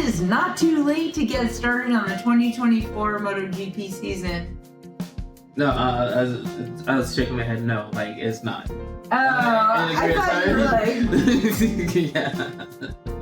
is not too late to get started on the 2024 MotoGP season. No, I was shaking my head. No, like it's not. Oh, I thought you were like. Yeah.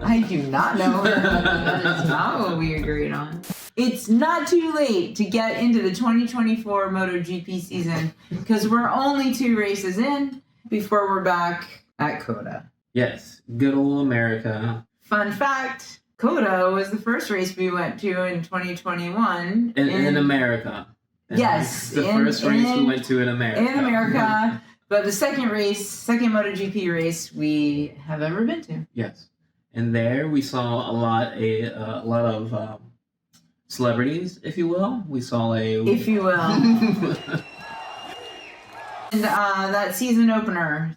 I do not know. That is not what we agreed on. It's not too late to get into the 2024 MotoGP season because we're only 2 races in before we're back at CoTA. Yes, good old America. Fun fact, CoTA was the first race we went to in 2021. In America. Yes. The first race we went to in America. In America. But the second MotoGP race we have ever been to. Yes. And there we saw a lot of celebrities, if you will. We saw if you will. And that season opener.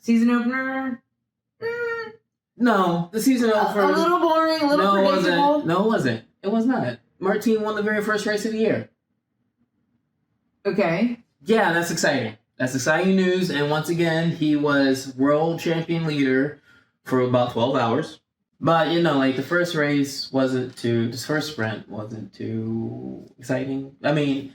No, the season opener. A little boring, a little predictable. No, it wasn't. It was not. Martin won the very first race of the year. Okay. Yeah, that's exciting. That's exciting news. And once again, he was world champion leader for about 12 hours. But, the first sprint wasn't too exciting. I mean,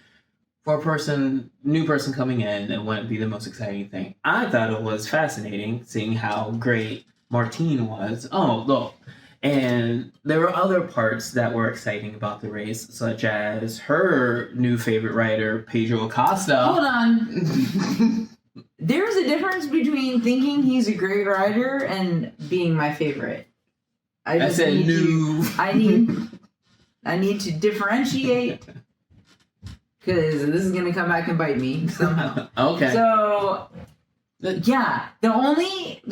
for a new person coming in, it wouldn't be the most exciting thing. I thought it was fascinating seeing how great Martin was. Oh, look. And there were other parts that were exciting about the race, such as her new favorite rider, Pedro Acosta. Hold on. There's a difference between thinking he's a great rider and being my favorite. I need to differentiate because this is gonna come back and bite me somehow. Okay. So, yeah, the only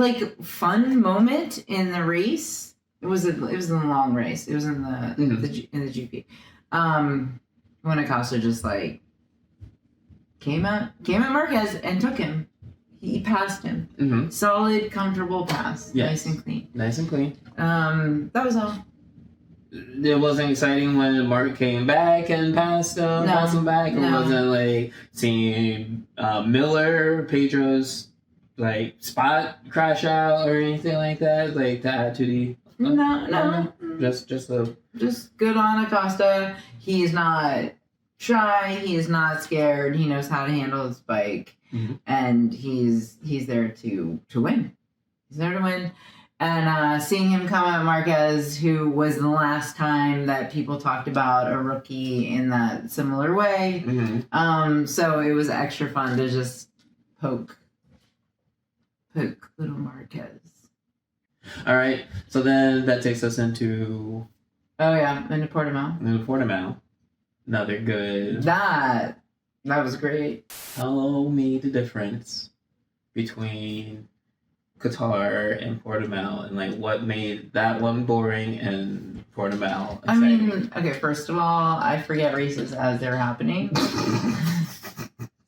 fun moment in the race. It was in the long race. It was in the GP. When Acosta just came at Marquez and took him. He passed him. Mm-hmm. Solid, comfortable pass. Yes. Nice and clean. That was all. It wasn't exciting when Mark came back and passed him back. It wasn't seeing Miller, Pedro's spot crash out or anything like that. To add to the. No. Just good on Acosta. He is not shy. He is not scared. He knows how to handle his bike, and he's there to win. He's there to win. And seeing him come at Marquez, who was the last time that people talked about a rookie in that similar way. Mm-hmm. So it was extra fun to just poke little Marquez. All right, so then that takes us into... Oh, yeah, into Portimao. Another good... That was great. Tell me the difference between Qatar and Portimao and what made that one boring and Portimao exciting. I mean, okay, first of all, I forget races as they're happening.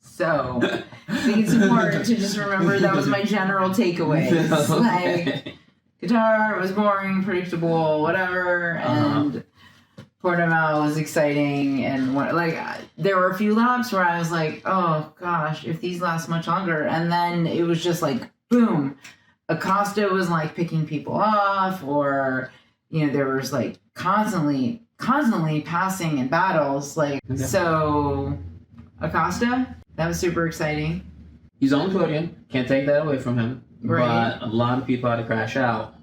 So, I think it's important to just remember that was my general takeaway. Okay. Qatar was boring, predictable, whatever, and Portimao was exciting, and there were a few laps where I was like, oh gosh, if these last much longer, and then it was just boom, Acosta was picking people off, or there was constantly passing in battles, so Acosta, that was super exciting. He's on the podium, can't take that away from him. Right. But a lot of people had to crash out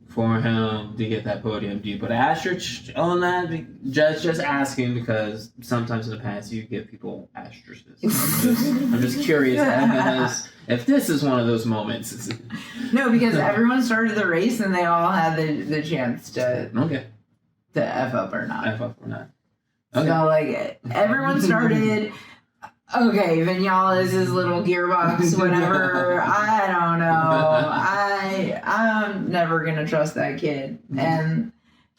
for him to get that podium. Do you put an asterisk on that? Just asking, because sometimes in the past you give people asterisks. I'm just curious if this is one of those moments. No, because everyone started the race and they all had the chance to F up or not. Okay. So everyone started. Okay, Vinales' little gearbox, whatever. I don't know. I'm never gonna trust that kid. And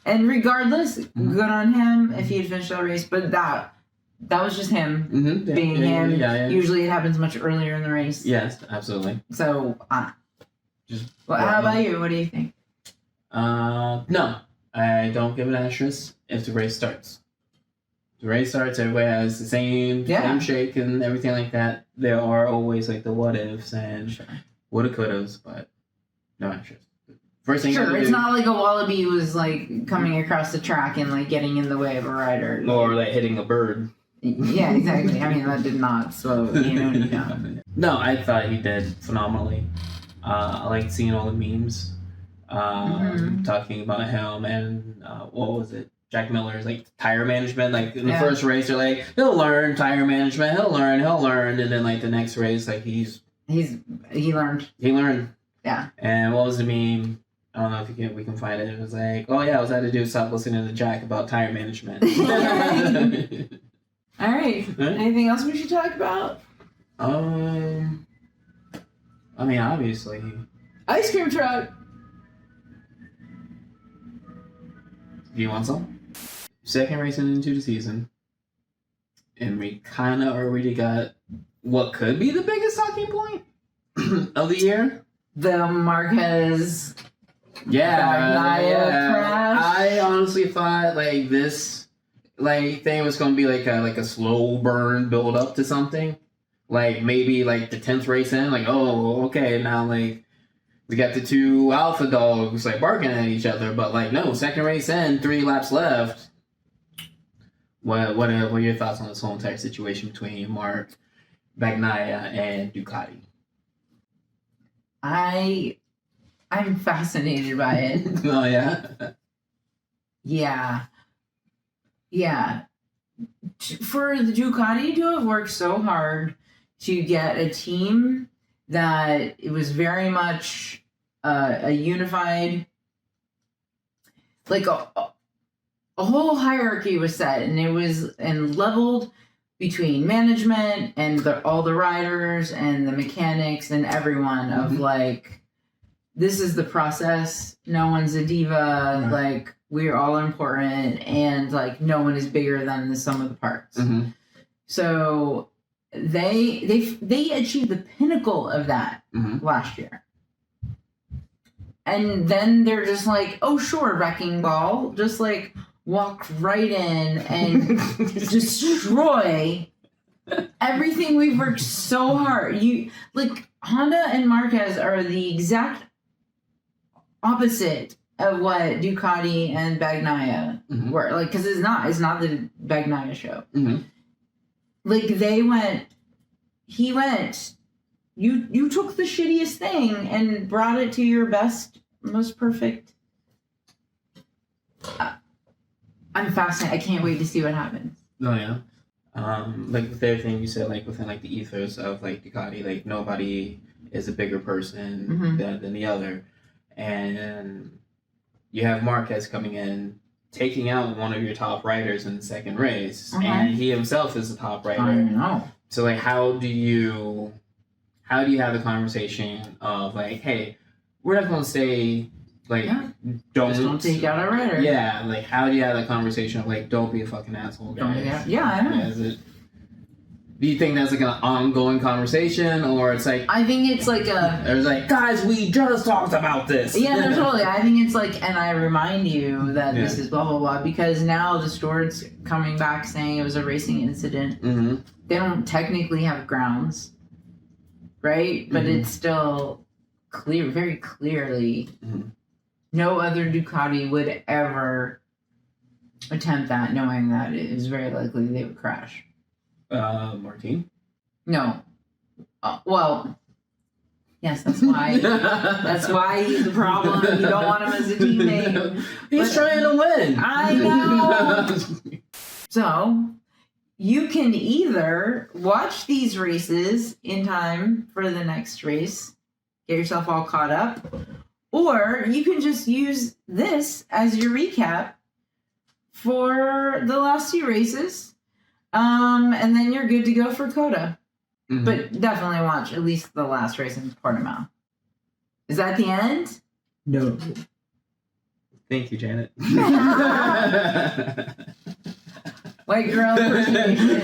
regardless, good on him if he had finished the race. But that was just him being him. Yeah. Usually it happens much earlier in the race. Yes, absolutely. So, how about you? What do you think? No, I don't give an asterisk if the race starts. The race starts, everybody has the same shake and everything like that. There are always the what ifs and woulda couldas, but no asterisk. First thing Sure, it's not like a wallaby was like coming across the track and like getting in the way of a rider. Or like hitting a bird. Yeah, exactly. I mean, that did not slow anyone down. No, I thought he did phenomenally. I liked seeing all the memes talking about him and what was it? Jack Miller's like tire management. Like in the first race, they're like, he'll learn tire management. He'll learn, and then like the next race, like he learned. He learned. Yeah. And what was the meme? I don't know if we can find it. It was like, oh yeah, I was had to do stop listening to Jack about tire management. All right. Anything else we should talk about? I mean, obviously. Ice cream truck. Do you want some? Second race into the season, and we kind of already got what could be the biggest talking point of the year. The Marquez. Yeah. Crash. I honestly thought like this thing was gonna be like a slow burn build up to something. Like maybe like the 10th race in, like, oh, okay, now like we got the two alpha dogs like barking at each other, but like no, second race in, 3 laps left. What are your thoughts on this whole entire situation between Mark, Bagnaia, and Ducati? I'm fascinated by it. Oh yeah? Yeah. For the Ducati to have worked so hard to get a team that it was very much a unified, like a whole hierarchy was set, and it was leveled between management and all the riders and the mechanics and everyone of like, this is the process. No one's a diva. Like, we're all important, and like no one is bigger than the sum of the parts. So they achieved the pinnacle of that last year. And then they're just like, oh sure, wrecking ball, just like walk right in and destroy everything we've worked so hard. You like Honda and Marquez are the exact opposite of what Ducati and Bagnaia were. Like, because it's not the Bagnaia show. Like he went, you took the shittiest thing and brought it to your best, most perfect. I'm fascinated. I can't wait to see what happens. Oh yeah. Like the third thing you said, like within like the ethos of like Ducati, like nobody is a bigger person than the other, and you have Marquez coming in, taking out one of your top riders in the second race, and he himself is the top rider. I know. So like, how do you have the conversation of like, hey, we're not going to say like, don't take out a rider. Yeah, like how do you have that conversation of like, don't be a fucking asshole, guys? I know. Do you think that's like an ongoing conversation, or it's like? I think it's like There's like, guys, we just talked about this. Yeah, no, totally. I think it's like, and I remind you that this is blah blah blah, because now the steward's coming back saying it was a racing incident. They don't technically have grounds, right? But it's still clear, very clearly. No other Ducati would ever attempt that, knowing that it is very likely they would crash. Martin? No. Well, yes, that's why. That's why he's the problem. You don't want him as a teammate. He's trying to win. I know. So, you can either watch these races in time for the next race, get yourself all caught up, or you can just use this as your recap for the last 2 races. And then you're good to go for CoTA. But definitely watch at least the last race in Portimao. Is that the end? No. Thank you, Janet. White girl impersonation.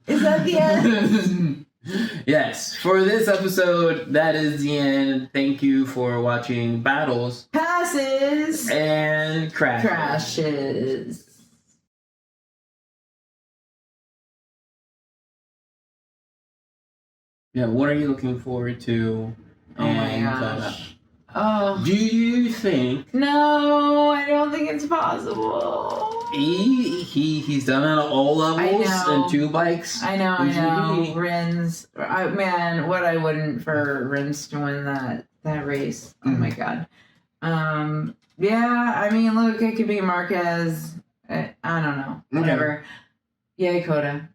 Is that the end? Yes, for this episode, that is the end. Thank you for watching Battles, Passes, and Crashes. Yeah, what are you looking forward to? Oh my gosh. Oh. Do you think? No, I don't think it's possible. He's done it at all levels and 2 bikes. I know. Rins. Man, what I wouldn't for Rins to win that race. Oh my god. Yeah, I mean, look, it could be Marquez. I don't know. Whatever. Yay, CoTA.